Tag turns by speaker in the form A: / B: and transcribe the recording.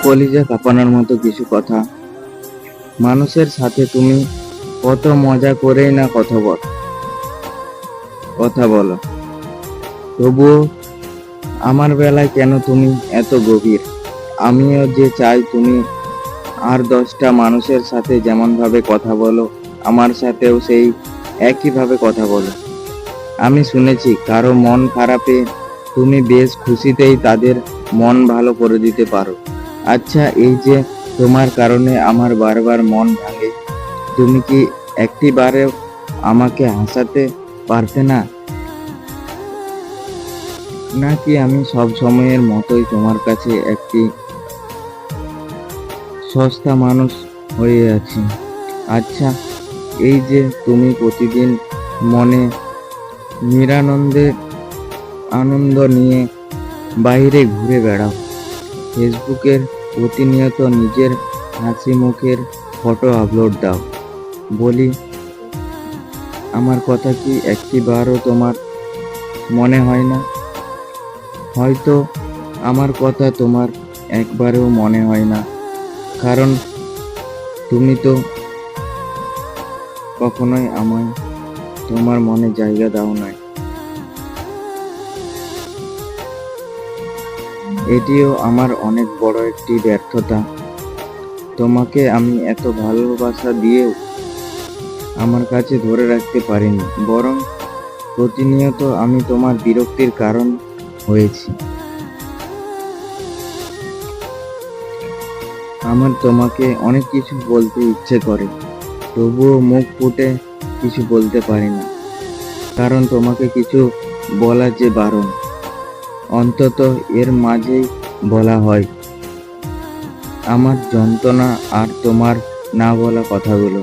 A: কলিজা কাঁপানোর মতো কিছু কথা। মানুষের সাথে তুমি কত মজা করেই না কথা বলো, তবুও আমার বেলায় কেন তুমি এত গভীর? আমিও যে চাই তুমি আর 10টা মানুষের সাথে যেমন ভাবে কথা বলো, আমার সাথেও সেই একইভাবে কথা বলো। আমি শুনেছি কারো মন খারাপে তুমি বেশ খুশিতেই তাদের মন ভালো করে দিতে পারো। আচ্ছা, এই যে তোমার কারণে আমার বারবার মন ভাঙে, তুমি কি একটিবারেও আমাকে হাসাতে পারতে না? নাকি আমি সব সময়ের মতোই তোমার কাছে একটি সস্তা মানুষ হয়ে আছি? আচ্ছা, এই যে তুমি প্রতিদিন মনে নিরানন্দে আনন্দ নিয়ে বাইরে ঘুরে বেড়াও, ফেসবুকের প্রতিনিয়ত নিজের হাসি মুখের ফটো আপলোড দাও, বলি আমার কথা কি একটিবারও তোমার মনে হয় না? হয়তো আমার কথা তোমার একবারেও মনে হয় না, কারণ তুমি তো কখনোই আমায় তোমার মনে জায়গা দাও নাই। এটিও আমার অনেক বড় একটি ব্যর্থতা। তোমাকে আমি এত ভালোবাসা দিয়েও আমার কাছে ধরে রাখতে পারিনি, বরং প্রতিনিয়ত আমি তোমার বিরক্তির কারণ হয়েছি। আমার তোমাকে অনেক কিছু বলতে ইচ্ছে করে, তবুও মুখ ফুটে কিছু বলতে পারি না, কারণ তোমাকে কিছু বলা যে বারণ। অন্তত এর মাঝেই বলা হয় আমার যন্ত্রণা আর তোমার না বলা কথাগুলো।